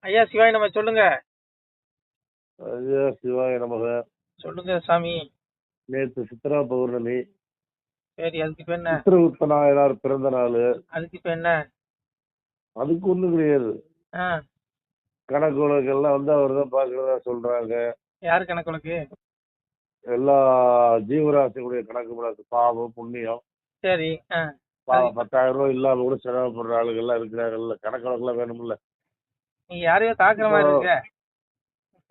ஐயா சிவாய் நம்ம சொல்லுங்க. ஐயா சிவாய நமக. சொல்லுங்க சாமி. நேற்று சித்ரா பௌர்ணமி. சரி, அதுக்கு இப்ப என்ன? சித்திரகுப்த நாயனார் பிறந்த நாள். அதுக்கு இப்ப என்ன? அதுக்கு ஒண்ணும் கிடையாது. கணக்கு வழக்கெல்லாம் அவர் தான் பாக்குறதா சொல்றாங்க. யாரு கணக்கு வழக்கு? எல்லா ஜீவராசிகளுடைய கணக்கு வழக்கு, பாவம் புண்ணியம். சரி. 10,000 ரூபாய் இல்லாம கூட செலவு பண்ற ஆளுகள் எல்லாம் இருக்கிறாங்கல்ல, கணக்கு வழக்கெல்லாம் வேணும்ல. நீங்க யாரையோ தாக்குற மாதிரி இருக்க.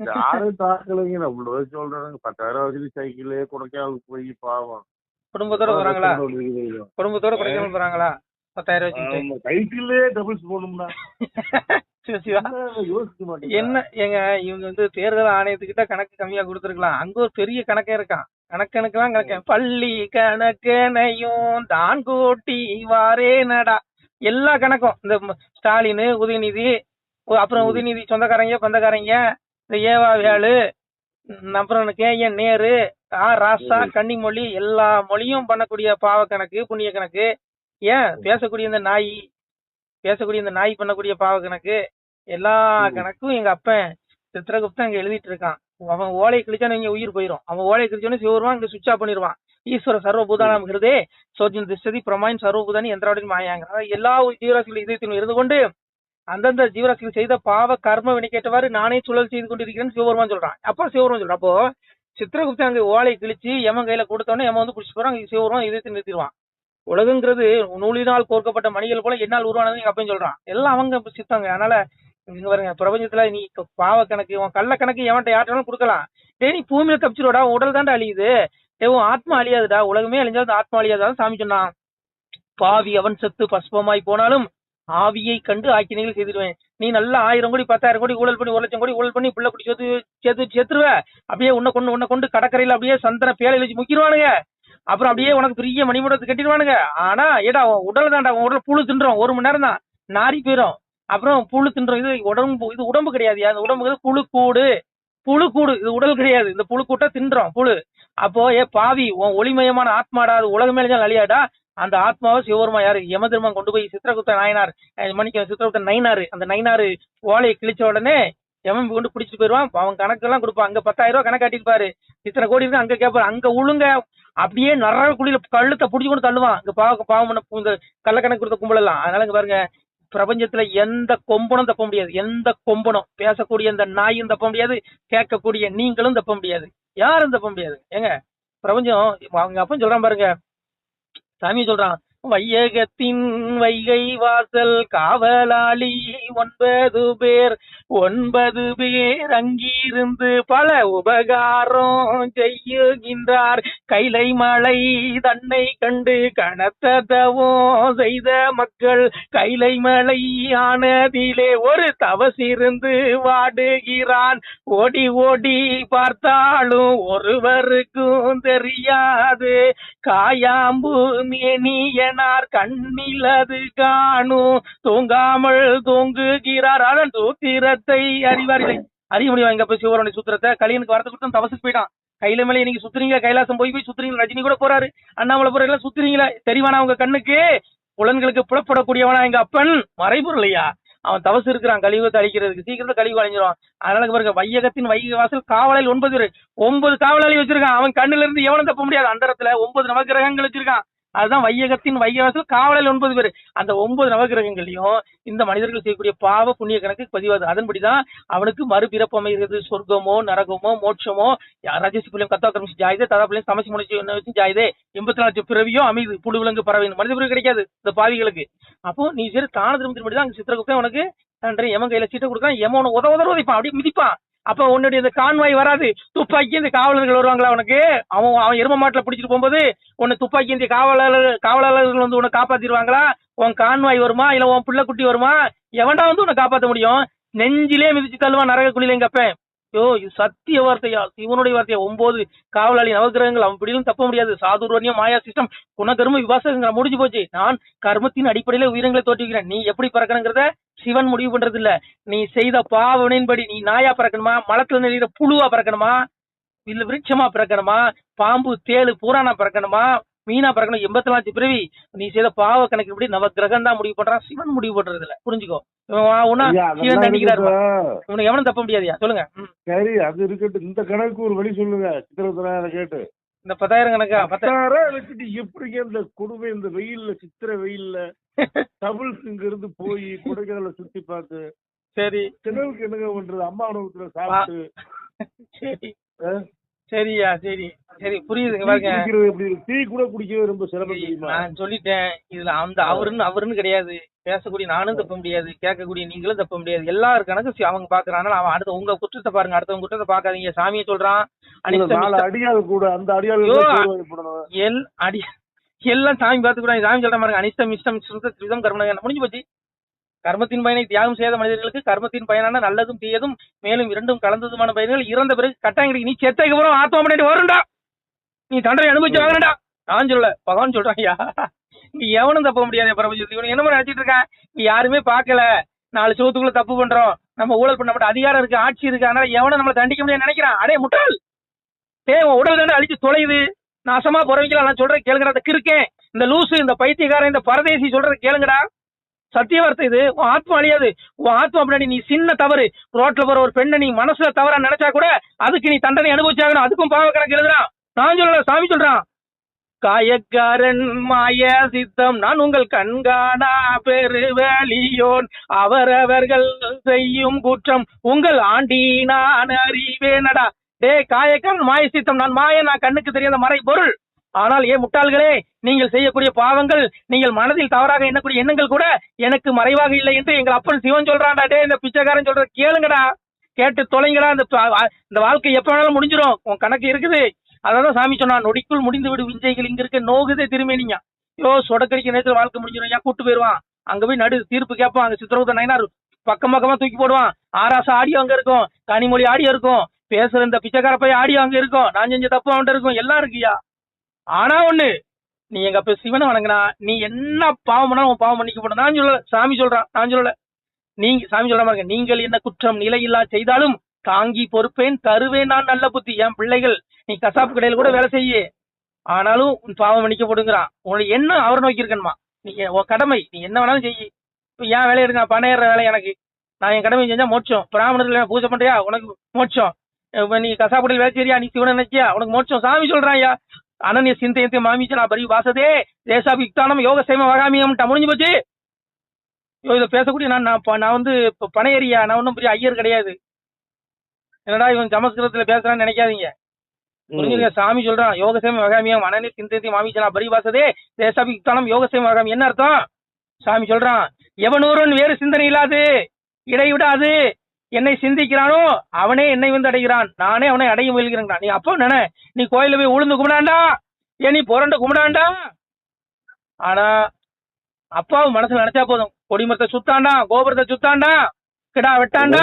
யாரும் தாக்கலைங்க, நம்மள சொல்றாங்க. 10,000 வச்சுட்டு சைக்கிளே கொடைக்கானலுக்கு போய் பாவம் குடும்பத்தோட போறாங்களா? குடும்பத்தோட கொடைக்கானல் போறாங்களா? 10,000 வச்சுக்கிட்டு சைக்கிள்லயே டபுள்ஸ் போகணும்னா என்ன ஏங்க? இவங்க தேர்தல் ஆணையத்துக்கிட்ட கணக்கு கம்மியா கொடுத்துருக்கலாம். அங்க ஒரு பெரிய கணக்கே இருக்கான். கணக்கெல்லாம் கணக்கு. பள்ளி கணக்கனையும் தான் கூட்டி வாரேனடா. எல்லா கணக்கும் இந்த ஸ்டாலின், உதயநிதி, அப்புறம் உதயநிதி சொந்தக்காரங்க பந்தக்காரங்க, இந்த ஏவா வேலு, அப்புறம் KN நேரு, ராசா, கன்னிமொழி, எல்லா மொழியும் பண்ணக்கூடிய பாவ கணக்கு, புண்ணிய கணக்கு. ஏன் பேசக்கூடிய இந்த நாய் பண்ணக்கூடிய பாவ கணக்கு, எல்லா கணக்கும் எங்க அப்பன் சித்திரகுப்தன் அங்க எழுதிட்டு இருக்கான். அவன் ஓலை கிழிச்சானு இங்க உயிர் போயிடும். அவன் ஓலை கிழிச்சானு சிவருவான், இங்க சுவிட்ச் ஆஃப் பண்ணிடுவான். ஈஸ்வர சர்வபூதானம் ஹிருதே சோஜன் திஷ்டதி பிரமாயின் சர்வபூதானி எந்திராவின் மாயாங்க. எல்லா ஜீவராசிகள் இதயத்திலும் இருந்து கொண்டு அந்தந்த ஜீவராசிகள் செய்த பாவ கர்ம வினைக்கேற்றவாறு நானே சுழல் செய்து கொண்டிருக்கிறேன்னு சிவபெருமான் சொல்றான். அப்ப சிவபெருமான் சொல்றான். அப்போ சித்திரகுப்தன் அங்க ஓலை கிழிச்சு எமன் கையில கொடுத்தோன்னே எமன் வந்து பிடிச்சி போறான். சிவபெருமான் இதயத்தை நிறுத்திடுவான். உலகங்கிறது நூலினால் கோர்க்கப்பட்ட மணிகள் போல என்னால் உருவானது எங்க அப்பன்னு சொல்றான். எல்லாம் அவங்க சித்தாங்க. அதனால இங்க பாருங்க, பிரபஞ்சத்துல நீ பாவ கணக்கு, உன் கள்ள கணக்கு எவன்ட்ட யார்ட்டாலும் கொடுக்கலாம். நீ பூமியில தப்பிச்சிருடா, உடல் தாண்டா அழியுது. உன் ஆத்மா அழியாதுடா. உலகமே அழிஞ்சாலும் ஆத்மா அழியாதான் சாமி சொன்னான். பாவி அவன் செத்து பஸ்பமாய் போனாலும் ஆவியை கண்டு ஆக்கினைகள் செய்திருவேன். நீ நல்லா 1000 கோடி 10,000 கோடி ஊழல் பண்ணி 1,00,000 கோடி ஊழல் பண்ணி பிள்ளை குடி செத்துருவ. அப்படியே உன்னை கொண்டு கடற்கரையில அப்படியே சந்தன பேலை வச்சு முக்கிடுவானுங்க. அப்புறம் அப்படியே உனக்கு பெரிய மணிமண்டத்தை கட்டிடுவானுங்க. ஆனா ஏடா உடல் தாண்டா, உன் உடல் புழு தின்றோம். 1 மணி நேரம் தான் நாரி போயிடும். அப்புறம் புழு தின்றோம். இது உடம்பு கிடையாது. அந்த உடம்பு புழு கூடு. இது உடல் கிடையாது. இந்த புழு கூட்ட தின்றோம் புழு. அப்போ பாவி, உன் ஒளிமயமான ஆத்மாடா, அது உலகமே அழியாடா. அந்த ஆத்மாவை சிவபெருமா யாரு? யமதர்மன் கொண்டு போய் சித்திரகுப்த நாயனார், சித்திரகுப்த நைனாரு, அந்த நைனாரு ஓலையை கிழிச்ச உடனே எவன் கொண்டு பிடிச்சிட்டு போயிருவான். அவன் கணக்கெல்லாம் கொடுப்பான். அங்க 10,000 ரூபாய் கணக்கு காட்டிருப்பாரு. இத்தனை கோடி இருக்கு அங்க கேட்பாரு. அங்க உழுங்க அப்படியே நரக குழியில கழுத்தை பிடிச்சி கொண்டு தள்ளுவான். இங்க பாவம் இந்த கள்ள கணக்கு கொடுத்த கும்பலெல்லாம். அதனால இங்க பாருங்க, பிரபஞ்சத்துல எந்த கொம்பனும் தப்ப முடியாது. எந்த கொம்பனும், பேசக்கூடிய இந்த நாயும் தப்ப முடியாது, கேட்கக்கூடிய நீங்களும் தப்ப முடியாது, யாரும் தப்ப முடியாது. ஏங்க பிரபஞ்சம் அவங்க அப்பன்னு சொல்றான் பாருங்க, சாமி சொல்றான். வையகத்தின் வைகை வாசல் காவலாளி 9 பேர் அங்கிருந்து பல உபகாரம் செய்யுகின்றார். கைலை மலை தன்னை கண்டு கனத்ததவோ செய்த மக்கள் கைலை மலை ஆனதிலே ஒரு தவசிருந்து வாடுகிறான். ஓடி ஓடி பார்த்தாலும் ஒருவருக்கும் தெரியாது. காயாம்பு மேனியனார் கண்ணில் அது காணும். தூங்காமல் தூங்குகிறார். அதன் சூத்திரத்தை அறிவாரில்லை. அறிய முடியும் எங்க போய் சிவருடைய சூத்திரத்தை? கலியனுக்கு வரத்து கொடுத்து தவசுக்கு போயிட்டான். கையில மேலே நீங்க சுத்துறீங்க, கைலாசம் போய் சுத்துறீங்க. ரஜினி கூட போறாரு, அண்ணாமலை போற எல்லாம் சுத்துறீங்களா? தெரிவானா உங்க கண்ணுக்கு? புலன்களுக்கு புலப்படக்கூடியவனா எங்க அப்பன்? மறைபொருளையா? அவன் தவசு இருக்கிறான் கலியுகத்தை அழிக்கிறதுக்கு. சீக்கிரத்தை கலியுகம் அழிஞ்சிடும். அதனால பாருங்க, வையகத்தின் வைகை வாசல் காவலில் 9 காவலாளி வச்சிருக்கான். அவன் கண்ணுல இருந்து எவனும் தப்ப முடியாது. அந்த இடத்துல 9 நவகிரகங்கள் வச்சிருக்கான். அதுதான் வையகத்தின் வைகை வாசல் காவலில் 9 பேர். அந்த 9 நவகிரகங்களையும் இந்த மனிதர்கள் செய்யக்கூடிய பாவ புண்ணிய கணக்கு பதிவாது. அதன்படிதான் அவனுக்கு மறுபிறப்பு அமைகிறது. சொர்க்கமோ நரகமோ மோட்சமோ, ராஜசி புள்ளியம் கத்தாக்கிரமிச்சு ஜாயுதே, ததா புள்ளியம் சமசி முடிச்சு ஜாயுதே, 84 பிறவியோ அமைது. புழு விலங்கு பறவை மனித பிறகு கிடைக்காது இந்த பாவிகளுக்கு. அப்போ நீ சரி தான திரும்பி தான் சித்திரகுப்தன் உனக்கு நன்றி எமன் கையில சீட்டை கொடுக்கான். எமன் உதவிப்பான், அப்படி மிதிப்பான். அப்ப உன்னுடைய இந்த கான்வாய் வராது. துப்பாக்கி இந்த காவலர்கள் வருவாங்களா உனக்கு? அவன் எரும மாட்டுல பிடிச்சிட்டு போகும்போது உன்னை துப்பாக்கி இந்த காவலாளர்கள் வந்து உன்னை காப்பாத்திடுவாங்களா? உன் கான்வாய் வருமா, இல்ல உன் பிள்ளை குட்டி வருமா? எவன்டா வந்து உன்னை காப்பாற்ற முடியும்? நெஞ்சிலே மிதிச்சு தள்ளுவான் நரக குழியில எங்க அப்ப. இது சத்திய வார்த்தையா, சிவனுடைய வார்த்தையா? 9 காவலாளி நவகிரகங்கள் அவன் பிடிலும் தப்ப முடியாது. சாதுர்வன்யம் மாயா சிஸ்டம் குணகர்ம விவாசங்கள் முடிஞ்சு போச்சு. நான் கர்மத்தின் அடிப்படையில உயிரங்களை தோற்றுகிறேன். நீ எப்படி பறக்கணுங்கிறத சிவன் முடிவு பண்றது இல்ல. நீ செய்த பாவனையின்படி நீ நாயா பறக்கணுமா, மலத்துல நெறிகிற புழுவா பறக்கணுமா, இல்ல விருட்சமா பிறக்கணுமா, பாம்பு தேளு பூரானா பிறக்கணுமா, மீனா பிறக்கணும் 84 பிறவி. நீ செய்த பாவ கணக்கு இப்படி நவ கிரகம் தான் முடிவு பண்றான், சிவன் முடிவு பண்றது இல்ல. புரிஞ்சுக்கோ. சிவன் தண்டிக்கிறாரு, இவனுக்கு எவனும் தப்ப முடியாதியா. சொல்லுங்க. சரி, அது இருக்கட்டும். இந்த கணக்கு ஒரு வழி சொல்லுங்க. சித்திரத்தை கேட்டு இந்த 10,000 கணக்கா 10,000 வச்சுட்டு எப்படிங்க இந்த கொடுமை, இந்த வெயில்ல, சித்திர வெயில்ல டபுள்ஸ் இங்க இருந்து போய் கொடைக்கானல சுத்தி பார்த்து, சரி செலவுக்கு என்னங்க பண்றது? அம்மா உணவகத்துல சாப்பிட்டு. சரி சரியா, சரி சரி புரியுதுங்க. பாருங்க, டீ கூட குடிக்கவே ரொம்ப சிரமம் தெரியுமா? நான் சொல்லிட்டேன். இதுல அந்த அவருன்னு கிடையாது. பேசக்கூடிய நானும் தப்ப முடியாது, கேட்கக்கூடிய நீங்களும் தப்ப முடியாது. எல்லாரும் கணக்கு அவங்க பாக்குறாங்க. அவன் அடுத்த உங்க குற்றத்தை பாருங்க, அடுத்தவங்க குற்றத்தை பாக்காதீங்க. சாமியை சொல்றான் அடியாள் கூட அந்த அடியாள் எல்லாம் சாமி பாத்துக்கூடாது. சாமி சொல்ற பாருங்க, அனிஷ்டம் இஷ்டம் சுத்தம் கர்மம் முடிஞ்சு போச்சு. கர்மத்தின் பயனை தியாகம் செய்த மனிதர்களுக்கு கர்மத்தின் பயனான நல்லதும் தீயதும் மேலும் இரண்டும் கலந்ததுமான பயன்கள் இறந்த பிறகு கட்டாயம் கிடைக்கும். நீ செத்தைக்கு அப்புறம் ஆத்மா பண்ணிட்டு வருண்டா, நீ தண்டனை அனுபவிச்சு வாங்கடா. நான் சொல்லல, பகவான் சொல்றாங்கயா. நீ எவனும் தப்ப முடியாது. பிரபஞ்சத்துக்கு என்ன நினைச்சிட்டு இருக்கான்? நீ யாருமே பாக்கல, 4 சோத்துக்குள்ள தப்பு பண்றோம், நம்ம ஊழல் பண்ண மாட்டோம், அதிகாரம் இருக்கு, ஆட்சி இருக்கு, அதனால எவனும் நம்மளை தண்டிக்க முடியாது நினைக்கிறான். அடே முட்டாள், உடல் தானே அழிச்சு தொலையுது, நாசமா போறவங்களா. நான் சொல்றேன் கேளுங்கடா. அந்த கிறுக்கேன், இந்த லூசு, இந்த பைத்தியக்காரன், இந்த பரதேசி சொல்றது கேளுங்கடா. சத்திய வார்த்தை இது. உன் ஆத்மா அழியாது. உன் ஆத்மா பின்னாடி நீ சின்ன தவறு, ரோட்ல போற ஒரு பெண்ணை நீ மனசுல தவறா நினைச்சா கூட அதுக்கு நீ தண்டனை அனுபவிச்சாகணும். அதுக்கும் பாவ கணக்கு எழுதுறான். நான் சொல்லல, சாமி சொல்றான். காயக்காரன் மாய சித்தம் நான் உங்கள் கண்காணா பெருவலியோன், அவரவர்கள் செய்யும் குற்றம் உங்கள் ஆண்டி நான் அறிவேனடா. டே காயக்காரன் மாய சித்தம், நான் மாய, நான் கண்ணுக்கு தெரியாத மறை பொருள். ஆனால் முட்டாள்களே, நீங்கள் செய்யக்கூடிய பாவங்கள், நீங்கள் மனதில் தவறாக எண்ணக்கூடிய எண்ணங்கள் கூட எனக்கு மறைவாக இல்லை என்று எங்கள் அப்பன் சிவன் சொல்றான்டா. டே இந்த பிச்சைக்காரன் சொல்ற கேளுங்கடா, கேட்டு தொலைங்கடா. இந்த வாழ்க்கை எப்ப வேணாலும் முடிஞ்சிடும், உன் கணக்கு இருக்குது. அதான் சாமி சொன்னா, நொடிக்குள் முடிந்து விடு விஞ்சைகள் இங்க இருக்க நோகுதே திரும்பி. நீங்க சொடக்கடிக்க நேரத்தில் வாழ்க்கை முடிஞ்சிடும். ஏன் கூட்டு போயிருவான், அங்க போய் நடு தீர்ப்பு கேட்பான். அங்க சித்திரகுப்த நயனார் பக்கம் பக்கமா தூக்கி போடுவான். ஆராசா ஆடியோ அங்க இருக்கும், கனிமொழி ஆடியோ இருக்கும், பேசுற இந்த பிச்சைக்கார போய் ஆடியோ அங்க இருக்கும், நான் செஞ்ச தப்பு அவன்கிட்ட இருக்கும், எல்லாம் இருக்குயா. ஆனா ஒண்ணு, நீ எங்க அப்ப சிவனை வணங்கினா நீ என்ன பாவம் பண்ணா உன் பாவம் பண்ணிக்க போட. நான் சொல்லல, சாமி சொல்றான். நான் சொல்லல, நீங்க சாமி சொல்ற மாதிரி, நீங்கள் என்ன குற்றம் நிலையில்லா செய்தாலும் தாங்கி பொறுப்பேன் தருவேன் நான் நல்ல புத்தி. என் பிள்ளைகள், நீ கசாப்பு கடையில் கூட வேலை செய்ய, ஆனாலும் உன் பாவம் மன்னிக்க போடுங்கிறான். உனக்கு என்ன அவரை நோக்கி இருக்கணுமா? நீ உன் கடமை, நீ என்ன வேணாலும் செய்யி. இப்ப என் வேலை எடுங்க, பணம் ஏற வேலை எனக்கு, நான் என் கடமை செஞ்சா மோட்சம். பிராமணர்கள் பூஜை பண்றியா, உனக்கு மோட்சம். நீ கசாப்பு கடையில் வேலை செய்யா, நீ சிவனை நினைச்சியா, உனக்கு மோட்சம். சாமி சொல்றான். ஐயா அனன்ய சிந்தையத்தை மாமிச்சனா பரி வாசதே தேசாபிக்தானம் யோக சேம வகாமியம் முடிஞ்சு போச்சு. இதை பேசக்கூடிய நான் வந்து பனையறியா, நான் ஒன்றும் பெரிய ஐயர் கிடையாது. என்னடா இவன் சமஸ்கிருதத்துல பேசுறான்னு நினைக்காதீங்க, புரிஞ்சுங்க. சாமி சொல்றான், யோக சேம வகாமியம் அனன்ய சிந்தையத்தை மாமிச்சனா பரி வாசதே தேசாபிக்தானம் யோக சேம வகாமி. என்ன அர்த்தம்? சாமி சொல்றான், எவனூரன் வேறு சிந்தனை இல்லாது இடைவிடாது என்னை சிந்திக்கிறானோ அவனே என்னை வந்து அடைகிறான், நானே அவனை அடைய முயல்கிறேன். நீ அப்போ நினை, நீ கோயில போய் உளுந்து கும்பிடாண்டா, ஏன் நீ புரண்ட கும்பிடாண்டா. ஆனா அப்பாவும் மனசுல நினைச்சா போதும், கொடிமரத்தை சுத்தாண்டா, கோபுரத்தை சுத்தாண்டா, கிடா வெட்டாண்டா.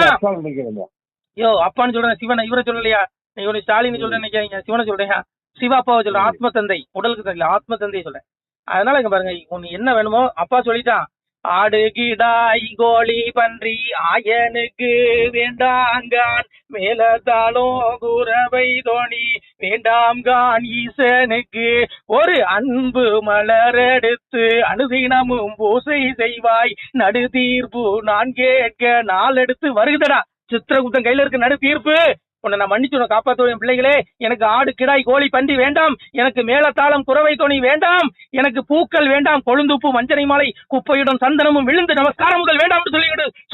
யோ அப்பான்னு சொல்றேன், சிவனை இவரை சொல்லலையா? இவனை ஸ்டாலின் சொல்றேன் நினைக்காதீங்க, சிவனை சொல்றேன். சிவா அப்பாவை சொல்றேன், ஆத்ம தந்தை, உடலுக்கு தெரியல, ஆத்ம தந்தையை சொல்றேன். அதனால இங்க பாருங்க, உனக்கு என்ன வேணுமோ அப்பா சொல்லிட்டான். ஆடு கிடாய் கோழி பன்றி ஆயனுக்கு வேண்டாங்கான், மேலத்தாலும் குறவை தோணி வேண்டாம்கான், ஈசனுக்கு ஒரு அன்பு மலர் எடுத்து அனுதினமும் பூசை செய்வாய், நடு தீர்ப்பு நான் கேட்க நாள் எடுத்து வருகுதடா. சித்திரகுப்தன் கையில இருக்கு நடு தீர்ப்பு. உன்னை நான் மன்னிச்சு உன்னை காப்பாற்றுவேன். பிள்ளைகளே, எனக்கு ஆடு கிடாய் கோழி பன்றி வேண்டாம், எனக்கு மேலத்தாளம் குறவை தோணி வேண்டாம், எனக்கு பூக்கள் வேண்டாம், கொழுந்துப்பு மஞ்சனை மாலை குப்பையுடன் சந்தனமும் விழுந்து நமஸ்காரமுகள் வேண்டாம்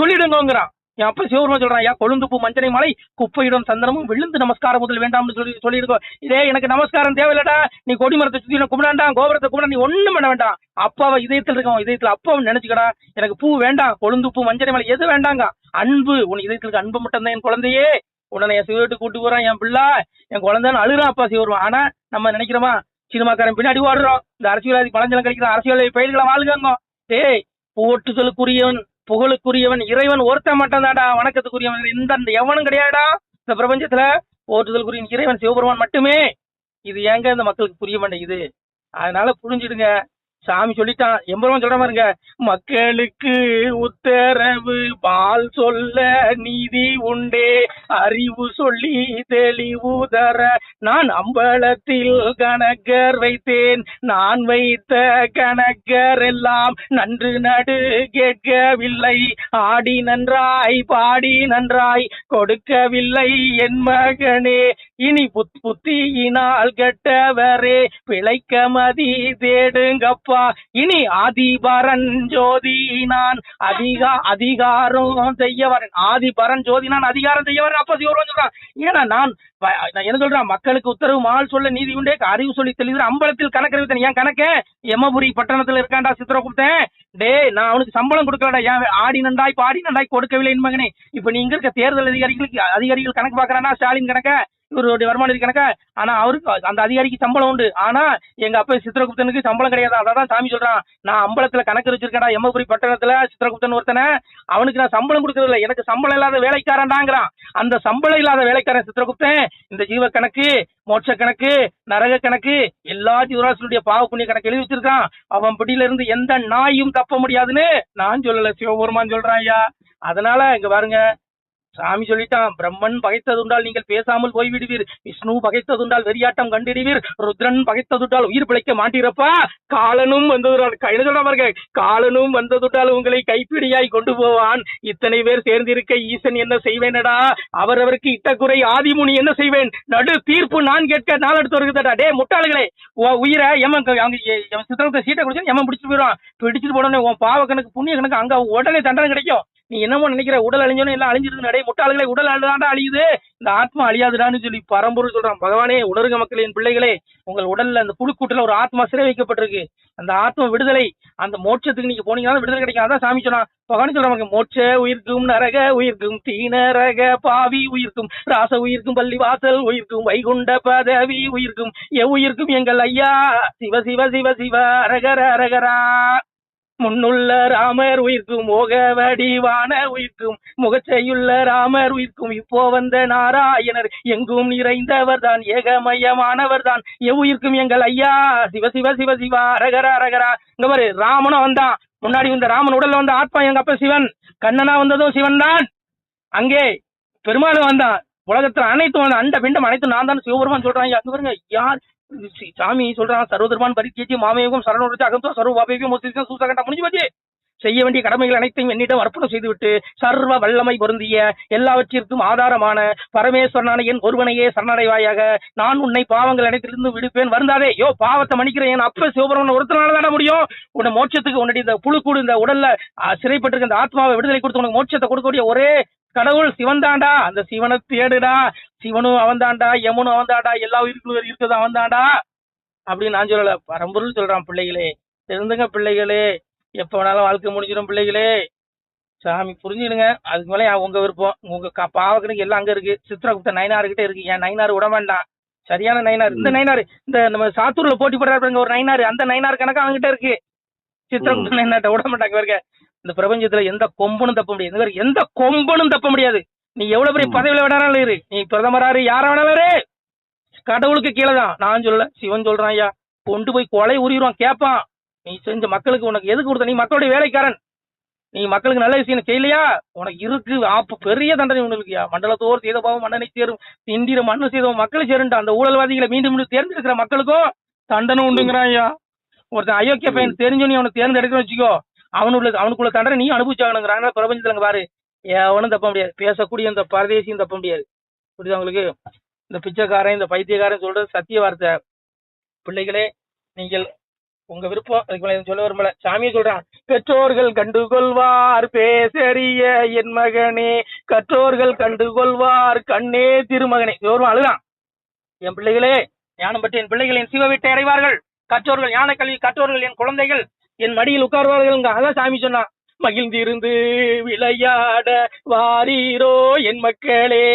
சொல்லிடுங்கிறான். என் அப்ப சிவபெருமான் சொல்றான், ஐயா கொழுந்துப்பு மஞ்சனை மாலை குப்பையுடன் சந்தனமும் விழுந்து நமஸ்காரம் முதல் வேண்டாம்னு சொல்லியிருக்கோம். இதே எனக்கு நமஸ்காரம் தேவையில்லடா, நீ கொடிமரத்தை சுத்தி கும்பிடாண்டா, கோபுரத்தை கும்பிடா, நீ ஒண்ணும் பண்ண வேண்டாம். அப்பாவை இதயத்தில் இருக்கவன் இதயத்துல அப்பாவை நினைச்சுக்கடா. எனக்கு பூ வேண்டாம், கொழுந்துப்பு மஞ்சனை மாலை எது வேண்டாங்க, அன்பு. உன் இதயத்துல இருக்க அன்பு மட்டும் தான் என் குழந்தையே. உடனே என் சிவட்டு கூட்டு போறான், என் பிள்ளை என் குழந்தைன்னு அழுறான் அப்பா சிவருவான். ஆனா நம்ம நினைக்கிறோமா, சினிமாக்காரன் பின்னாடி ஓடுறோம், இந்த அரசியல்வாதி பழஞ்சலம் கழிக்கிறான், அரசியல் பயிர்களை வாழ்காங்க. டேய், போட்டுதலுக்குரியவன் புகழுக்குரியவன் இறைவன் ஒருத்த மட்டும் தான்டா, வணக்கத்துக்குரியவன் இந்த எவனும் கிடையாடா இந்த பிரபஞ்சத்துல. போற்றுதலுக்குரிய இறைவன் சிவபெருமான் மட்டுமே. இது ஏங்க இந்த மக்களுக்கு புரிய மாட்டேங்குது? அதனால புரிஞ்சுடுங்க, சாமி சொல்லிட்டான். எம்பெருமான் சொல்ற பாருங்க, மக்களுக்கு உத்தரவு பால் சொல்ல நீதி உண்டே, அறிவு சொல்லி தெளிவு தர நான் அம்பலத்தில் கணக்கர் வைத்தேன், நான் வைத்த கணக்கர் எல்லாம் நன்று நடு கேட்கவில்லை, ஆடி நன்றாய் பாடி நன்றாய் கொடுக்கவில்லை என் மகனே, இனி புத்தியினால் கெட்டவரே பிழைக்க மதி தேடுங்கப்பா, இனி ஆதிபரன் ஜோதி நான் அதிகாரம் செய்ய வரேன், ஆதிபரன் ஜோதி நான் அதிகாரம் செய்ய வரேன். அப்ப சிவருமான் சொல்றான், ஏன்னா நான் என்ன சொல்றான், மக்களுக்கு உத்தரவு மால் சொல்ல நீதி உண்டே, அறிவு சொல்லி தெளிவு அம்பலத்தில் கணக்கு வைத்தேன். என் கணக்க எமபுரி பட்டணத்துல இருக்காண்டா சித்திரகுப்தன், டே நான் அவனுக்கு சம்பளம் கொடுக்கலடா, ஏன் ஆடி நண்டாய் பாடி நண்டாய் கொடுக்கவில்லை என் மகனே. இப்ப நீ இங்க இருக்க தேர்தல் அதிகாரிகள் கணக்கு பாக்குறானா, ஸ்டாலின் கணக்க இவருடைய வருமானம் கணக்கா, ஆனா அவருக்கு அந்த அதிகாரிக்கு சம்பளம் உண்டு, ஆனா எங்க அப்பா சித்திரகுப்தனுக்கு சம்பளம் கிடையாது. அதான் சாமி சொல்றான், நான் அம்பலத்துல கணக்கு வச்சிருக்கேன்டா எம்மபுரி பட்டணத்துல சித்திரகுப்தன் ஒருத்தனை, அவனுக்கு நான் சம்பளம் கொடுக்கறது இல்லை, எனக்கு சம்பளம் இல்லாத வேலைக்காரன்டாங்கிறான். அந்த சம்பளம் இல்லாத வேலைக்காரன் சித்திரகுப்தன் இந்த ஜீவ கணக்கு, மோட்ச கணக்கு, நரக கணக்கு, எல்லா ஜீவராசியுடைய பாவ புண்ணிய கணக்கு எழுதி வச்சிருக்கான். அவன் பிடியில இருந்து எந்த நாயும் தப்ப முடியாதுன்னு நான் சொல்லல, சிவபெருமான் சொல்றான் ஐயா. அதனால இங்க பாருங்க, சாமி சொல்லிட்டான், பிரம்மன் பகைத்ததுண்டால் நீங்கள் பேசாமல் போய்விடுவீர், விஷ்ணு பகைத்ததுண்டால் வெறியாட்டம் கண்டிடுவீர், ருத்ரன் பகைத்ததுண்டால் உயிர் பிழைக்க மாட்டீரப்பா, காலனும் வந்ததுடால் என்ன சொல்ற பாருங்க, காலனும் வந்ததுண்டால் உங்களை கைப்பிடியாய் கொண்டு போவான், இத்தனை பேர் சேர்ந்திருக்க ஈசன் என்ன செய்வேனடா, அவரவருக்கு இட்ட குறை ஆதிமுனி என்ன செய்வேன், நடு தீர்ப்பு நான் கேட்க நாள் எடுத்து வருகிறதா. டே முட்டாளுகளே, உயிரை எமன் சித்திரத்தை சீட்டை குடிச்சு எமன் பிடிச்சிட்டு போயிடுவான், பிடிச்சிட்டு போனோடனே உன் பாவ கணக்கு புண்ணிய கணக்கு அங்க உடனே தண்டனை கிடைக்கும். நீ என்னமோ நினைக்கிற உடல் அழிஞ்சோன்னு எல்லாம் அழிஞ்சிருக்கு, நடை முட்டாளுகளே, உடல் அழுதாண்டா அழியுது, இந்த ஆத்மா அழியாதுடான்னு சொல்லி பரம்பொருள் சொல்றான். பகவானே, உணருங்க மக்களே, என் பிள்ளைகளே, உங்கள் உடல்ல அந்த புழுக்கூட்டுல ஒரு ஆத்மா சிறை வைக்கப்பட்டிருக்கு, அந்த ஆத்மா விடுதலை, அந்த மோட்சத்துக்கு நீங்க போனீங்கன்னா விடுதலை கிடைக்கும். அதான் சாமி சொன்னா, பகவானே சொல்றாங்க, மோட்ச உயிர்க்கும் நரக உயிர்க்கும் தீனரக பாவி உயிர்க்கும் ராச உயிர்க்கும் பள்ளி வாசல் உயிர்க்கும் வைகுண்ட பதவி உயிர்க்கும் எவ்வுயிர்க்கும் எங்கள் ஐயா சிவ சிவ சிவ சிவ அரகர அரகரா, முன்னுள்ள ராமர் உயிர்க்கும் மோக வடிவான உயிர்க்கும் முகச்சையுள்ள ராமர் உயிர்க்கும் இப்போ வந்த நாராயணர் எங்கும் நிறைந்தவர் தான் ஏகமயமானவர் தான் எவ்வுயிர்க்கும் எங்கள் ஐயா சிவ சிவ சிவ சிவா அரகர அரகரா. இங்க பாரு, ராமனும் வந்தான், முன்னாடி இந்த ராமன் உடல்ல வந்த ஆத்மா எங்க அப்ப சிவன், கண்ணனா வந்ததும் சிவன் தான், அங்கே பெருமாளும் வந்தான், உலகத்துல அனைத்தும் வந்தான், அண்ட பிண்டம் அனைத்தும் நான் தான் சிவபெருமான் சொல்றாங்க. அங்க பாருங்க, யார் சாமி சொல்றான், சர்வதர்மான் பரிச்சேச்சி மாமேகம் சரணோடு அகந்தோ சர்வ பாபேகம் சூசகண்டா முடிஞ்சு போச்சு. செய்ய வேண்டிய கடமைகள் அனைத்தையும் என்னிடம் அர்ப்பணம் செய்துவிட்டு சர்வ வல்லமை பொருந்திய எல்லாவற்றிற்கும் ஆதாரமான பரமேஸ்வரனான என் ஒருவனையே சரணடைவாயாக, நான் உன்னை பாவங்கள் அனைத்திலிருந்து விடுப்பேன், வருந்தாதே. யோ பாவத்தை மன்னிக்கிறேன், என் அப்ப சிவபெருமான் ஒருத்தனால தானே முடியும். உன்னை மோட்சத்துக்கு, உன்னுடைய இந்த புழுக்கூடு இந்த உடல்ல சிறைப்பட்டிருக்க இந்த ஆத்மாவை விடுதலை கொடுத்து உனக்கு மோட்சத்தை கொடுக்கக்கூடிய ஒரே கடவுள் சிவன் தாண்டா. அந்த சிவனை தேடுடா, சிவனும் அவன் தாண்டா, யமுனும் அவன் தாண்டா, எல்லா உயிர்களும் இருக்குது அவன் தாண்டா அப்படின்னு நான் சொல்லல, பரம்பொருள் சொல்றான். பிள்ளைகளே தெரிந்துங்க, பிள்ளைகளே, எப்ப வேணாலும் வாழ்க்கை முடிஞ்சிடும் பிள்ளைகளே, சாமி புரிஞ்சுடுங்க. அதுக்கு மேலே உங்க விருப்பம், உங்க பாவக்கனுக்கு எல்லாம் அங்க இருக்கு, சித்திரகுப்த நயனார்கிட்ட இருக்கு. என் நயனார் விட வேண்டாம், சரியான நயனார். இந்த நயனார், இந்த நம்ம சாத்தூர்ல போட்டி போடுறாங்க ஒரு நயனார், அந்த நயனார் கணக்கு அவங்ககிட்ட இருக்கு, சித்திரகுப்த நயனார்ட்ட விட மாட்டாங்க. இருக்க இந்த பிரபஞ்சத்துல எந்த கொம்பனும் தப்ப முடியாது, எந்த கொம்பனும் தப்ப முடியாது. நீ எவ்வளவு பெரிய பதவியில வேணாலும் இரு, நீ பிரதமராரு யார வேணாலும் இரு, கடவுளுக்கு கீழே தான். நான் சொல்லல, சிவன் சொல்றான். ஐயா கொண்டு போய் கொலை உரிவான், கேட்பான், நீ செஞ்ச மக்களுக்கு உனக்கு எதுக்கு கொடுத்த, நீ மக்களுடைய வேலைக்காரன், நீ மக்களுக்கு நல்ல விஷயம் செய்யலையா, உனக்கு இருக்கு பெரிய தண்டனை ஒண்ணு இருக்குயா. மண்டலத்தோர் செய்த பாவம் மன்னனை சேரும், இந்திர மண்ணு செய்த மக்கள் சேருண்டா. அந்த ஊழல்வாதிகளை மீண்டும் மீண்டும் தேர்ந்தெடுக்கிற மக்களுக்கும் தண்டனை உண்டுங்கிறான். ஐயா ஒருத்தன் அயோக்கிய பையன் தெரிஞ்சோன்னு அவனை தேர்ந்தெடுக்கணும்னு வச்சுக்கோ, அவனுக்குள்ள தண்டனை நீ அனுபவிச்சாகணுங்கிறாங்க. பிரபஞ்சத்துல பாரு, எவனும் தப்ப முடியாது, பேசக்கூடிய இந்த பரதேசியும் தப்ப முடியாது. புரியுதா உங்களுக்கு? இந்த பிச்சைக்காரன் இந்த பைத்தியக்காரன் சொல்றது சத்திய வார்த்தை. பிள்ளைகளே, நீங்கள் உங்க விருப்பம், அதுக்கு சொல்ல வரும்ல, சாமியை சொல்றான், பெற்றோர்கள் கண்டுகொள்வார் பேசறிய என் மகனே, கற்றோர்கள் கண்டுகொள்வார் கண்ணே திருமகனே. வருவான் அழுதான், என் பிள்ளைகளே ஞானம் பற்றி என் பிள்ளைகள் என் சிவ வீட்டை அடைவார்கள், கற்றோர்கள் ஞான கல்வி கற்றோர்கள் என் குழந்தைகள் என் மடியில் உட்கார்வார்கள். அதான் சாமி சொன்னான், மகிழ்ந்திருந்து விளையாட வாரீரோ என் மக்களே,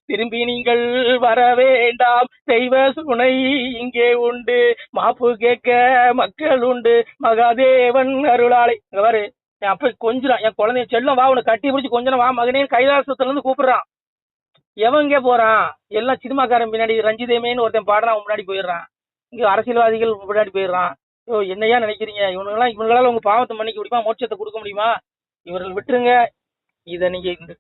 திரும்பி நீங்கள் வர வேண்டாம், தெய்வ சுனை இங்கே உண்டு, மாப்பு கேட்க மக்கள் உண்டு, மகாதேவன் அருளாளை. இங்க பாரு, என் அப்ப கொஞ்சம் என் குழந்தைய செல்லம் வா, உன்னை கட்டி பிடிச்சி கொஞ்சம் வா மகனே, கைலாசத்துல இருந்து கூப்பிடுறான். எவங்க போறான், எல்லாம் சினிமாக்காரன் பின்னாடி ரஞ்சிதேமேன்னு ஒருத்தன் பாடுறான், முன்னாடி போயிடுறான். இங்க அரசியல்வாதிகள் முன்னாடி போயிடுறான், ஐயோ என்னையா நினைக்கிறீங்க? இவங்களால உங்க பாவத்தை மன்னிக்க முடியுமா? மோட்சத்தை கொடுக்க முடியுமா? இவர்கள் விட்டுருங்க. இத நீங்க இந்த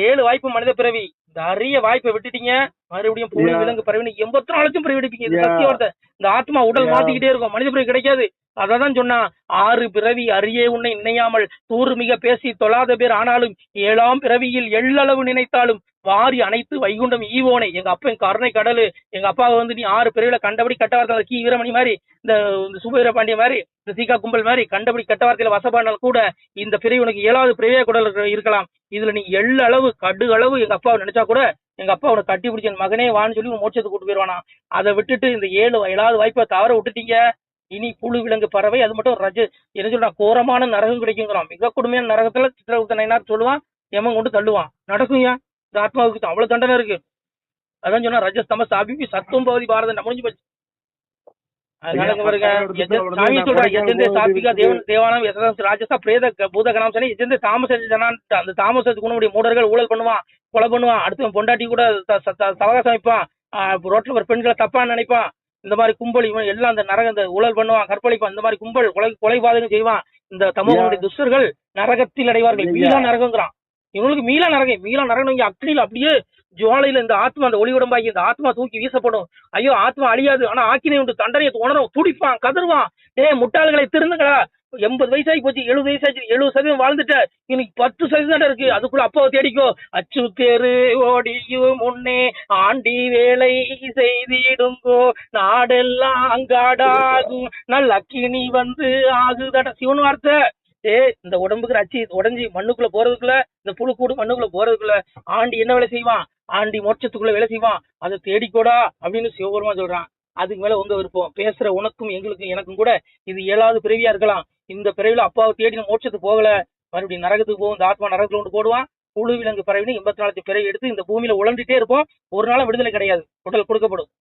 7 வாய்ப்பு மனித பிறவி, இந்த அரிய வாய்ப்பை விட்டுட்டீங்க. மறுபடியும் புலி விலங்கு பிறவி 84 லட்சம் பிறவி எடுப்பீங்க. இது சத்திய வார்த்தை. இந்த ஆத்மா உடல் மாத்திக்கிட்டே இருக்கும், மனித பிறவி கிடைக்காது. அததான் சொன்னா, 6 பிறவி அரியே உன்னை நினையாமல் தூறு மிக பேசி தொழாத பேர் ஆனாலும் 7ஆம் பிறவியில் எள்ளளவு நினைத்தாலும் வாரி அனைத்து வைகுண்டம் ஈவோனை. எங்க அப்பா என் கருணை கடலு. எங்க அப்பாவை வந்து நீ 6 பிறவில கண்டபடி கட்ட வார்த்தை கி வீரமணி மாதிரி, இந்த சுபவீர பாண்டிய மாதிரி, இந்த சீகா கும்பல் மாதிரி கண்டபடி கட்ட வார்த்தையில வசப்பாடினால் கூட இந்த பிறவி உனக்கு 7வது பிறவியா கூட இருக்கலாம். இதுல நீ எள்ளளவு கடு அளவு எங்க அப்பாவை நினைச்சா கூட எங்க அப்பா உனக்கு கட்டி பிடிச்ச மகனே வான்னு சொல்லி மோட்சத்துக்கு கூட்டு போயிருவானா. அதை விட்டுட்டு இந்த 7வது வாய்ப்பை தவற விட்டுட்டீங்க. இனி புழு விலங்கு பறவை, அது மட்டும் என்ன சொல்றான், கோரமான நரகம் கிடைக்குங்கிறான். மிக கொடுமையான நரகத்துல சித்திரகுப்த நயனார் சொல்லுவான், எமன் கொண்டு தள்ளுவான். நடக்கும் ஏன்? இந்த ஆத்மாவுக்கு அவ்வளவு தண்டனை இருக்கு. அதான் சொன்னா ரஜஸ்தம சாபிபி சத்துவம் பகுதி பாரதம் முடிஞ்சு போச்சு. அதனால பாருங்க, சாமி சொல்றாங்க, எஜந்தே சாத்விகா தேவானம் ராஜசா பிரேத பூதகணம் சொல்லி எஜந்தே தாமச ஜனான். அந்த தாமசத்துக்கு உணவுடைய மூடர்கள் ஊழல் பண்ணுவான், கொலை பண்ணுவான், அடுத்து பொண்டாட்டி கூட சவகாசம் வைப்பான், ரோட்ல ஒரு பெண்களை தப்பா நினைப்பான். இந்த மாதிரி கும்பல் இவன் எல்லாம் அந்த நரக இந்த ஊழல் பண்ணுவான், கற்பழிப்பான். இந்த மாதிரி கும்பல் கொலைபாதகம் செய்வான். இந்த தமோகனுடைய துஷ்டர்கள் நரகத்தில் அடைவார்கள். மீளா நரகங்கிறான். இவங்களுக்கு மீளா நரகம் இங்க அக்னியில் அப்படியே ஜுவாலையில இந்த ஆத்மா, அந்த ஒளி உடம்பாகி இந்த ஆத்மா தூக்கி வீசப்படும். ஐயோ ஆத்மா அழியாது, ஆனா ஆக்கினை உண்டு தண்டனையை உணரும், துடிப்பான், கதறுவான். முட்டாள்களை திருந்துங்களா, 80 வயசாகி போச்சு, 70 வயசாச்சு, 70% வாழ்ந்துட்ட, இன்னைக்கு 10% இருக்கு, அதுக்குள்ள அப்பாவை தேடிக்கோ. அச்சு தேரு ஓடியும் முன்னே ஆண்டி வேலை செய்திடுங்கோ, நாடெல்லாம் அங்காடாகும் நல்ல அக்கினி வந்து ஆகுதட. சிவன் வார்த்தை. இந்த உடம்புக்கு அச்சு உடஞ்சி மண்ணுக்குள்ள போறதுக்குள்ள, இந்த புழு கூடு மண்ணுக்குள்ள போறதுக்குள்ள ஆண்டி என்ன வேலை செய்வான்? ஆண்டி மோட்சத்துக்குள்ள வேலை செய்வான். அதை தேடிக்கோடா அப்படின்னு சிவபெருமான் சொல்றான். அதுக்கு மேல உங்க விருப்பம். பேசுற உனக்கும் எங்களுக்கும் எனக்கும் கூட இது 7வது பிறவியா இருக்கலாம். இந்த பிறவில அப்பாவை தேடி மோட்சத்துக்கு போகல, மறுபடியும் நரகத்துக்கு போகும். இந்த ஆத்மா நரகத்துல கொண்டு போடுவான். புழு விலங்கு பிறவின்னு 84 பிறவி எடுத்து இந்த பூமியில உழந்துட்டே இருப்போம். ஒரு நாள் விடுதலை கிடையாது, உடல் கொடுக்கப்படும்.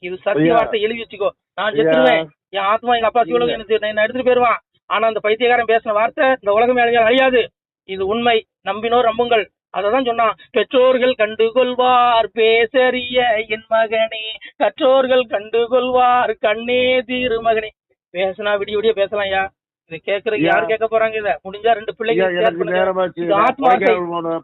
இது சத்திய வார்த்தை, எழுதி வச்சுக்கோ. நான் செத்துருவேன், என் ஆத்மா எங்க அப்பா சிவலோகம் என்ன எடுத்துட்டு போயிருவான். ஆனா அந்த பைத்தியக்காரன் பேசின வார்த்தை இந்த உலகமே அழியாது. இது உண்மை, நம்பினோர் நம்புங்கள். அததான் சொன்னான், பெற்றோர்கள் கண்டுகொள்வார் பேசறிய என் மகனே, கற்றோர்கள் கண்டுகொள்வார் கண்ணே தீரு மகனே. பேசினா விடிய விடிய பேசலாம். ஐயா இதை கேட்கறதுக்கு யாரு கேட்க போறாங்க? இத முடிஞ்சா 2 பிள்ளைங்க ஆத்மா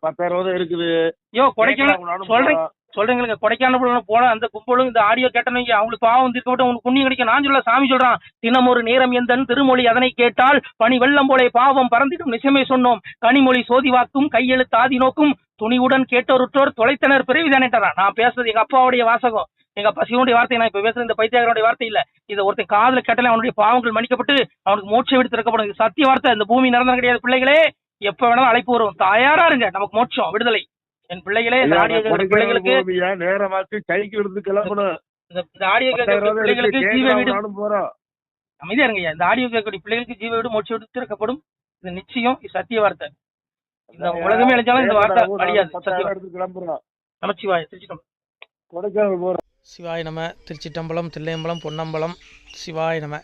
10,000 இருக்குது. ஐயோ கொடைக்கானல் சொல்றீங்க, கொடைக்கானல் போன அந்த கும்பலும் இந்த ஆடியோ கேட்டனீங்க, அவங்களுக்கு பாவம் தீர்க்க மட்டும் உங்களுக்கு புண்ணியம் கிடைக்கும். நான் சொல்ல, சாமி சொல்றான், தினம் ஒரு நேரம் எந்தன் திருமொழி அதனை கேட்டால் பனி வெள்ளம் போலே பாவம் பறந்திடும் நிச்சயமே சொன்னோம், கனிமொழி சோதி வாக்கும் கையெழுத்து ஆதி நோக்கும் துணிவுடன் கேட்டோருற்றோர் தொலைத்தனர் பிறவிதானேட்டான். நான் பேசுறது எங்க அப்பாவுடைய வாசகம், எங்க அப்பா சிவனுடைய வார்த்தை. நான் இப்ப பேசுறது இந்த பைத்தியக்காரனுடைய வார்த்தை இல்ல. இதை ஒருத்தன் காதுல கேட்டாலே அவனுடைய பாவங்கள் மன்னிக்கப்பட்டு அவனுக்கு மோட்சம் விட்டு திறக்கப்படும். இது சத்திய வார்த்தை. இந்த பூமி நிரந்தரம் கிடையாது. பிள்ளைகளே, எப்ப வேணாலும் அழைப்பு வரும், தயாரா இருங்க. நமக்கு மோட்சம், விடுதலை. என் பிள்ளைகளே, இந்த ஆடியோ பிள்ளைகளுக்கு நேரமாச்சு சைக்கிள் எடுத்து கிளம்பணும். இந்த ஆடியோ பிள்ளைகளுக்கு ஜீவ வீடு, அமைதியா இருங்க. இந்த ஆடியோ கேட்கக்கூடிய பிள்ளைகளுக்கு ஜீவ வீடு மோட்சம் விட்டு திறக்கப்படும். இது நிச்சயம், இது சத்திய வார்த்தை. இந்த உலகமே அழிஞ்சாலும் இந்த வார்த்தை அழியாது. நமச்சிவாய. திருச்சிட்டம்பலம். சிவாய நம. திருச்சிட்டம்பலம், தில்லையம்பலம், பொன்னம்பலம். சிவாய நம.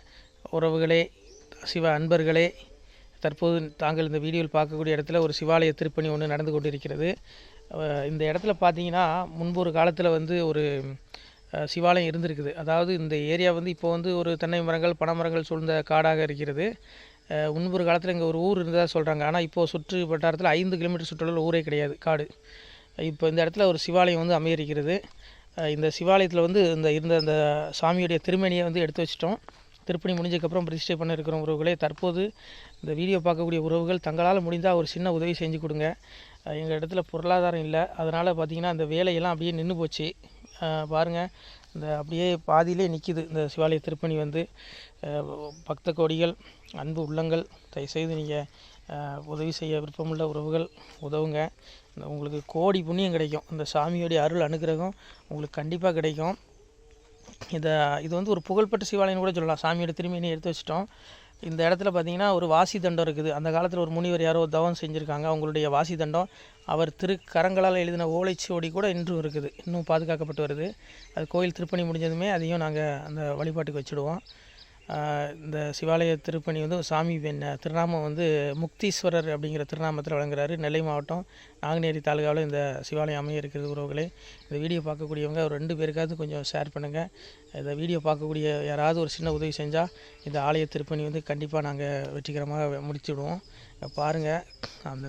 உறவுகளே, சிவ அன்பர்களே, தற்போது தாங்கள் இந்த வீடியோவில் பார்க்கக்கூடிய இடத்துல ஒரு சிவாலய திருப்பணி ஒன்று நடந்து கொண்டு இருக்கிறது. இந்த இடத்துல பார்த்தீங்கன்னா, முன்பு ஒரு காலத்தில் வந்து ஒரு சிவாலயம் இருந்திருக்குது. அதாவது இந்த ஏரியா வந்து இப்போ வந்து ஒரு தென்னை மரங்கள், பனைமரங்கள் சூழ்ந்த காடாக இருக்கிறது. முன்பு ஒரு காலத்தில் இங்கே ஒரு ஊர் இருந்ததாக சொல்கிறாங்க. ஆனால் இப்போது சுற்று வட்டாரத்தில் 5 கிலோமீட்டர் சுற்றுலா ஊரே கிடையாது, காடு. இப்போ இந்த இடத்துல ஒரு சிவாலயம் வந்து அமையிருக்கிறது. இந்த சிவாலயத்தில் வந்து இருந்த அந்த சாமியுடைய திருமணியை வந்து எடுத்து வச்சிட்டோம். திருப்பணி முடிஞ்சதுக்கப்புறம் பிரதிஷ்டை பண்ண இருக்கிற உறவுகளே, தற்போது இந்த வீடியோ பார்க்கக்கூடிய உறவுகள் தங்களால் முடிந்தால் ஒரு சின்ன உதவி செஞ்சு கொடுங்க. எங்கள் இடத்துல பொருளாதாரம் இல்லை, அதனால் பார்த்திங்கன்னா அந்த வேலையெல்லாம் அப்படியே நின்று போச்சு. பாருங்கள், இந்த அப்படியே பாதியிலே நிற்கிது இந்த சிவாலய திருப்பணி வந்து. பக்த கோடிகள், அன்பு உள்ளங்கள், தயவுசெய்து நீங்கள் உதவி செய்ய விருப்பமுள்ள உறவுகள் உதவுங்க. உங்களுக்கு கோடி புண்ணியம் கிடைக்கும். இந்த சாமியோடைய அருள் அனுகிரகம் உங்களுக்கு கண்டிப்பாக கிடைக்கும். இது வந்து ஒரு புகழ்பெற்ற சிவாலயம்னு கூட சொல்லலாம். சாமியோட திருமணியை எடுத்து வச்சிட்டோம். இந்த இடத்துல பார்த்திங்கன்னா ஒரு வாசி தண்டம் இருக்குது. அந்த காலத்தில் ஒரு முனிவர் யாரோ தவம் செஞ்சுருக்காங்க. அவங்களுடைய வாசி தண்டம் அவர் திருக்கரங்களால் எழுதின ஓலைச்சுவடி கூட இன்றும் இருக்குது, இன்னும் பாதுகாக்கப்பட்டு வருது. அது கோயில் திருப்பணி முடிஞ்சதுமே அதையும் நாங்கள் அந்த வழிபாட்டுக்கு வச்சுடுவோம். இந்த சிவாலய திருப்பணி வந்து சாமி திருநாமம் வந்து முக்தீஸ்வரர் அப்படிங்கிற திருநாமத்தில் வழங்குறாரு. நெல்லை மாவட்டம் நாங்குநேரி தாலுகாவில் இந்த சிவாலயம் அமைய இருக்கிறது உறவுகளே. இந்த வீடியோ பார்க்கக்கூடியவங்க ஒரு 2 பேருக்காவது கொஞ்சம் ஷேர் பண்ணுங்கள். இந்த வீடியோ பார்க்கக்கூடிய யாராவது ஒரு சின்ன உதவி செஞ்சால் இந்த ஆலய திருப்பணி வந்து கண்டிப்பாக நாங்கள் வெற்றிகரமாக முடிச்சுடுவோம். பாருங்கள், அந்த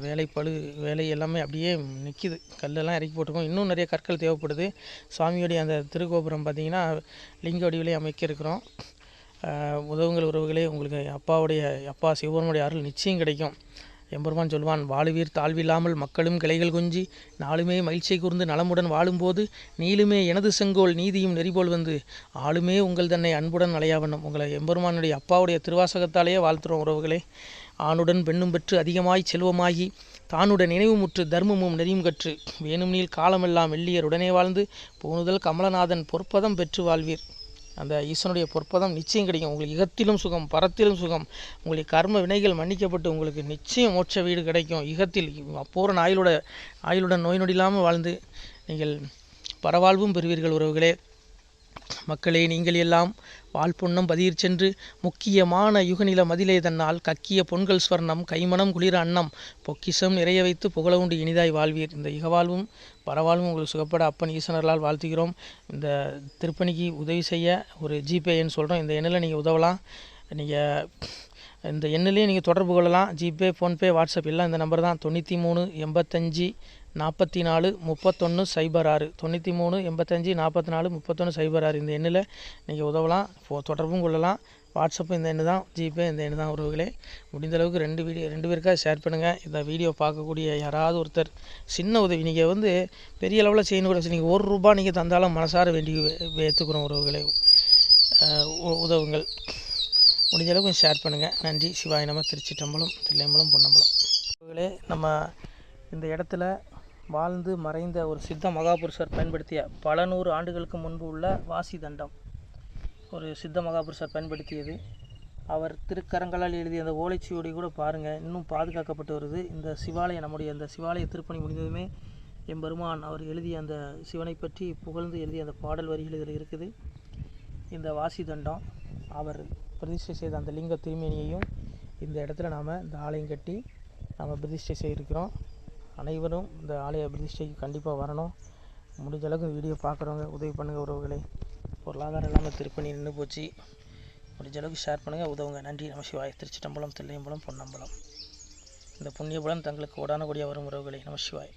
வேலை எல்லாமே அப்படியே நிற்கிது. கல்லெல்லாம் இறக்கி போட்டிருக்கோம். இன்னும் நிறைய கற்கள் தேவைப்படுது. சுவாமியோடைய அந்த திருக்கோபுரம் பார்த்திங்கன்னா லிங்க வடிவிலே அமைக்க இருக்கிறோம். உதவுங்கள் உறவுகளே. உங்களுக்கு அப்பா சிவபெருமானுடைய அருள் நிச்சயம் கிடைக்கும். எம்பெருமான் சொல்வான், வாழுவீர் தாழ்வில்லாமல் மக்களும் கிளைகள் கொஞ்சி நாளுமே மகிழ்ச்சியை கூர்ந்து நலமுடன் வாழும்போது நீளுமே எனது செங்கோல் நீதியும் நெறிபோல் வந்து ஆளுமே உங்கள் தன்னை அன்புடன் அலையாவண்ணம். உங்களை எம்பெருமானுடைய அப்பாவுடைய திருவாசகத்தாலேயே வாழ்த்துறோம் உறவுகளே. ஆணுடன் பெண்ணும் பெற்று அதிகமாய் செல்வமாகி தானுடன் நினைவுமுற்று தர்மமும் நெறியும் கற்று வேணும் நீள் காலமெல்லாம் வெள்ளியர் உடனே வாழ்ந்து போனுதல் கமலநாதன் பொற்பதம் பெற்று வாழ்வீர். அந்த ஈசனுடைய பொற்பதம் நிச்சயம் கிடைக்கும். உங்களுக்கு இகத்திலும் சுகம், பரத்திலும் சுகம். உங்களுக்கு கர்ம வினைகள் மன்னிக்கப்பட்டு உங்களுக்கு நிச்சயம் மோட்ச வீடு கிடைக்கும். இகத்தில் பூரண ஆயுளுடன் நோய் நொடி இல்லாமல் வாழ்ந்து நீங்கள் பரவாழ்வும் பெறுவீர்கள் உறவுகளே. மக்களே, நீங்கள் எல்லாம் வாழ்பொன்னம் பதியிற் சென்று முக்கியமான யுகநில மதிலே தன்னால் கக்கிய பொன்கள் ஸ்வர்ணம் கைமணம் குளிர அன்னம் பொக்கிஷம் நிறைய வைத்து புகழ உண்டு இனிதாய் வாழ்வீர். இந்த இகவாழ்வும் பரவாழ்வும் உங்களுக்கு சுகப்பட அப்பன் ஈசனர்களால் வாழ்த்துகிறோம். இந்த திருப்பணிக்கு உதவி செய்ய ஒரு ஜிபே எண் சொல்கிறோம். இந்த எண்ணில் நீங்கள் உதவலாம். நீங்கள் இந்த எண்ணிலே நீங்கள் தொடர்பு கொள்ளலாம். ஜிபே, ஃபோன்பே, வாட்ஸ்அப் எல்லாம் இந்த நம்பர் தான். 93 85 44 31 06 93 85 44 31 06. இந்த எண்ணில் நீங்கள் உதவலாம், தொடர்பும் கொள்ளலாம். வாட்ஸ்அப்பும் இந்த எண்ணு தான், ஜிபே இந்த எண்ணு தான் உறவுகளே. முடிந்த அளவுக்கு 2 பேருக்காக ஷேர் பண்ணுங்கள். இந்த வீடியோ பார்க்கக்கூடிய யாராவது ஒருத்தர் சின்ன உதவி, நீங்கள் வந்து பெரிய அளவில் செய்யணும் கூட, நீங்கள் ₹1 நீங்கள் தந்தாலும் மனசார வேண்டி ஏற்றுக்கிறோம் உறவுகளே. உதவுங்கள். முடிஞ்ச அளவுக்கு ஷேர் பண்ணுங்கள். நன்றி. சிவாய நம. திருச்சிட்டம்பலம், தில்லையம்பலம், பொன்னம்பலம். உறவுகளே, நம்ம இந்த இடத்துல வாழ்ந்து மறைந்த ஒரு சித்த மகாபுருஷர் பயன்படுத்திய பல 100 ஆண்டுகளுக்கு முன்பு உள்ள வாசி தண்டம் ஒரு சித்த மகாபுருஷர் பயன்படுத்தியது. அவர் திருக்கரங்களால் எழுதிய அந்த ஓலைச்சுவடி கூட பாருங்கள், இன்னும் பாதுகாக்கப்பட்டு வருது. இந்த சிவாலயம், நம்முடைய அந்த சிவாலய திருப்பணி முடிந்ததுமே எம்பெருமான் அவர் எழுதிய அந்த சிவனை பற்றி புகழ்ந்து எழுதிய அந்த பாடல் வரிகள் இதில் இருக்குது. இந்த வாசி தண்டம் அவர் பிரதிஷ்டை செய்த அந்த லிங்க திருமேனியையும் இந்த இடத்துல நாம் இந்த ஆலயம் கட்டி நாம் பிரதிஷ்டை செய்திருக்கிறோம். அனைவரும் இந்த ஆலய பிரதிஷ்டைக்கு கண்டிப்பாக வரணும். முடிஞ்ச அளவுக்கு வீடியோ பார்க்குறவங்க உதவி பண்ணுங்கள் உறவுகளை. பொருளாதாரம் இல்லாமல் திருப்பணி நின்று போச்சு. முடிஞ்ச அளவுக்கு ஷேர் பண்ணுங்கள், உதவுங்க. நன்றி. நம சிவாய. திருச்சிட்டம்பலம், தில்லையம்பலம், பொன்னம்பலம். இந்த புண்ணியபலன் தங்களுக்கு உடான கூடிய வரும் உறவுகளை. நம சிவாய்.